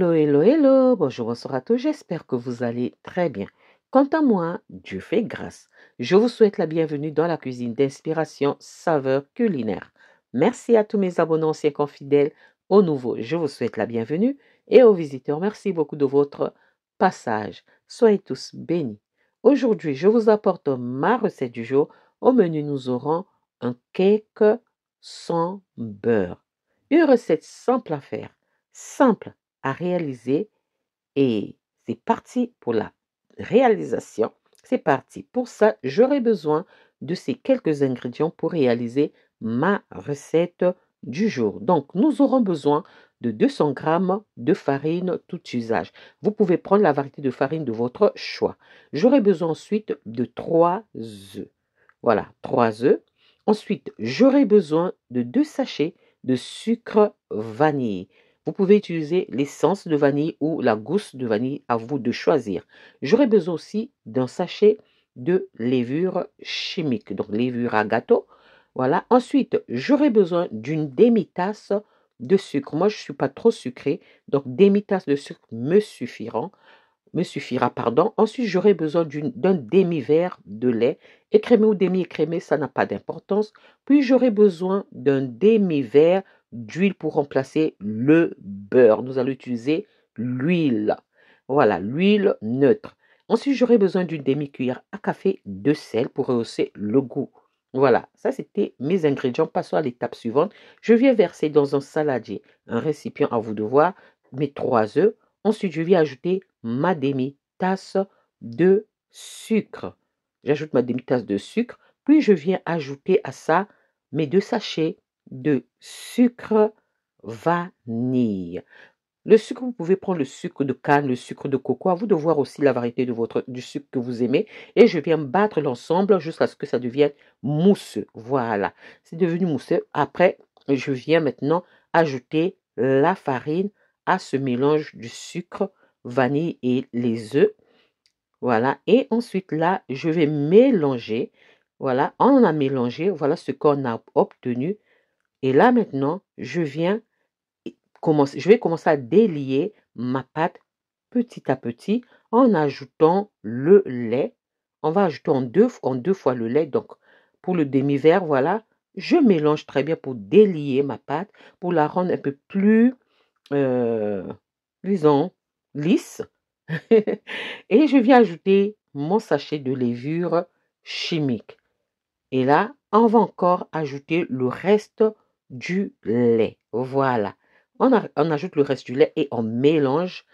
Hello, hello, hello, bonjour, bonsoir à tous, j'espère que vous allez très bien. Quant à moi, Dieu fait grâce. Je vous souhaite la bienvenue dans la cuisine d'inspiration saveur culinaire. Merci à tous mes abonnés anciens confidèles, aux nouveaux, je vous souhaite la bienvenue et aux visiteurs, merci beaucoup de votre passage. Soyez tous bénis. Aujourd'hui, je vous apporte ma recette du jour. Au menu, nous aurons un cake sans beurre. Une recette simple à faire, simple à réaliser et c'est parti pour la réalisation. C'est parti. Pour ça, j'aurai besoin de ces quelques ingrédients pour réaliser ma recette du jour. Donc, nous aurons besoin de 200 g de farine tout usage. Vous pouvez prendre la variété de farine de votre choix. J'aurai besoin ensuite de 3 œufs. Voilà, 3 œufs. Ensuite, j'aurai besoin de 2 sachets de sucre vanille. Vous pouvez utiliser l'essence de vanille ou la gousse de vanille, à vous de choisir. J'aurai besoin aussi d'un sachet de levure chimique, donc levure à gâteau. Voilà. Ensuite, j'aurai besoin d'une demi-tasse de sucre. Moi, je ne suis pas trop sucré, donc demi-tasse de sucre me suffira, pardon. Ensuite, j'aurai besoin d'un demi-verre de lait. Écrémé ou demi-écrémé, ça n'a pas d'importance. Puis, j'aurai besoin d'un demi-verre d'huile pour remplacer le beurre. Nous allons utiliser l'huile. Voilà, l'huile neutre. Ensuite, j'aurai besoin d'une demi-cuillère à café de sel pour rehausser le goût. Voilà, ça c'était mes ingrédients. Passons à l'étape suivante. Je viens verser dans un saladier, un récipient à vous de voir, mes 3 œufs. Ensuite, je viens ajouter ma demi-tasse de sucre. J'ajoute ma demi-tasse de sucre, puis je viens ajouter à ça mes 2 sachets de sucre vanille. Le sucre, vous pouvez prendre le sucre de canne, le sucre de coco, à vous de voir aussi la variété du sucre que vous aimez. Et je viens battre l'ensemble jusqu'à ce que ça devienne mousseux. Voilà, c'est devenu mousseux. Après, je viens maintenant ajouter la farine à ce mélange du sucre, vanille et les œufs. Voilà, et ensuite là, je vais mélanger. Voilà, on a mélangé, voilà ce qu'on a obtenu. Et là maintenant, je vais commencer à délier ma pâte petit à petit en ajoutant le lait. On va ajouter en deux fois le lait. Donc, pour le demi-verre, voilà, je mélange très bien pour délier ma pâte, pour la rendre un peu plus, disons, lisse. Et je viens ajouter mon sachet de levure chimique. Et là, on va encore ajouter le reste du lait. Voilà. On ajoute le reste du lait et on mélange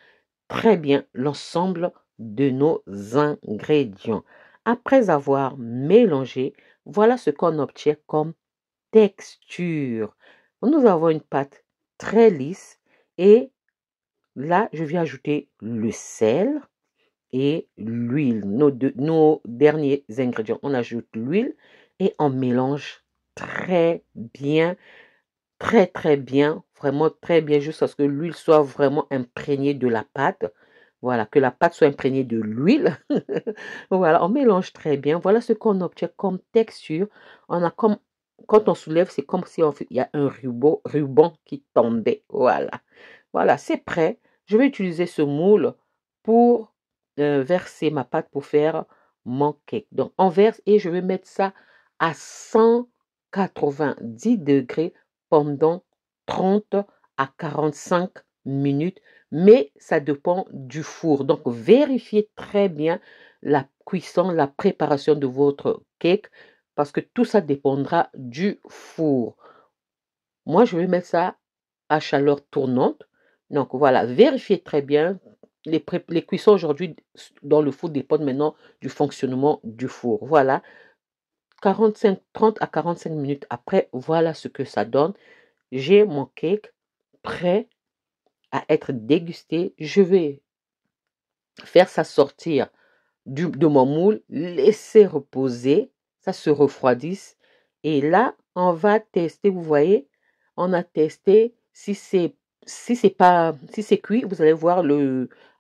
très bien l'ensemble de nos ingrédients. Après avoir mélangé, voilà ce qu'on obtient comme texture. Nous avons une pâte très lisse et là, je viens ajouter le sel et l'huile. Nos derniers ingrédients, on ajoute l'huile et on mélange très bien, très bien, vraiment très bien, jusqu'à ce que l'huile soit vraiment imprégnée de la pâte. Voilà, que la pâte soit imprégnée de l'huile. Voilà, on mélange très bien. Voilà ce qu'on obtient comme texture. On a comme, quand on soulève, c'est comme si il y a un ruban qui tombait. Voilà. Voilà, c'est prêt. Je vais utiliser ce moule pour verser ma pâte pour faire mon cake. Donc, on verse et je vais mettre ça à 190 degrés pendant 30 à 45 minutes. Mais ça dépend du four. Donc, vérifiez très bien la cuisson, la préparation de votre cake parce que tout ça dépendra du four. Moi, je vais mettre ça à chaleur tournante. Donc voilà, vérifiez très bien. Les cuissons aujourd'hui dans le four dépendent maintenant du fonctionnement du four. Voilà, 30 à 45 minutes après, voilà ce que ça donne. J'ai mon cake prêt à être dégusté. Je vais faire ça sortir de mon moule, laisser reposer, ça se refroidisse. Et là, on va tester, vous voyez, on a testé si c'est cuit, vous allez voir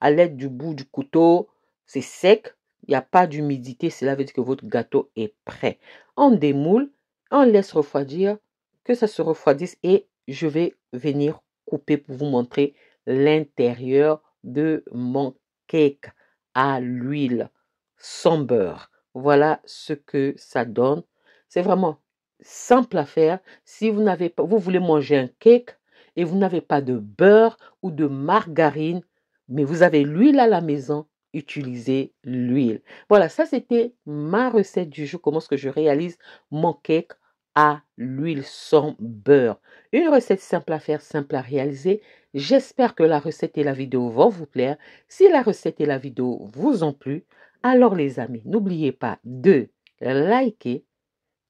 à l'aide du bout du couteau, c'est sec, il n'y a pas d'humidité, cela veut dire que votre gâteau est prêt. On démoule, on laisse refroidir, que ça se refroidisse et je vais venir couper pour vous montrer l'intérieur de mon cake à l'huile sans beurre. Voilà ce que ça donne. C'est vraiment simple à faire. Si vous n'avez pas, vous voulez manger un cake et vous n'avez pas de beurre ou de margarine, mais vous avez l'huile à la maison, utilisez l'huile. Voilà, ça c'était ma recette du jour. Comment est-ce que je réalise mon cake à l'huile sans beurre. Une recette simple à faire, simple à réaliser. J'espère que la recette et la vidéo vont vous plaire. Si la recette et la vidéo vous ont plu, alors les amis, n'oubliez pas de liker,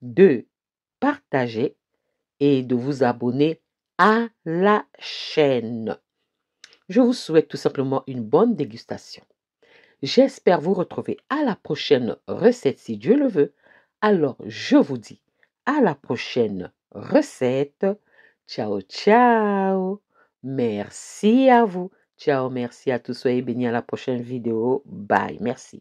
de partager et de vous abonner à la chaîne. Je vous souhaite tout simplement une bonne dégustation. J'espère vous retrouver à la prochaine recette si Dieu le veut. Alors, je vous dis à la prochaine recette. Ciao, ciao. Merci à vous. Ciao, merci à tous. Soyez bénis à la prochaine vidéo. Bye. Merci.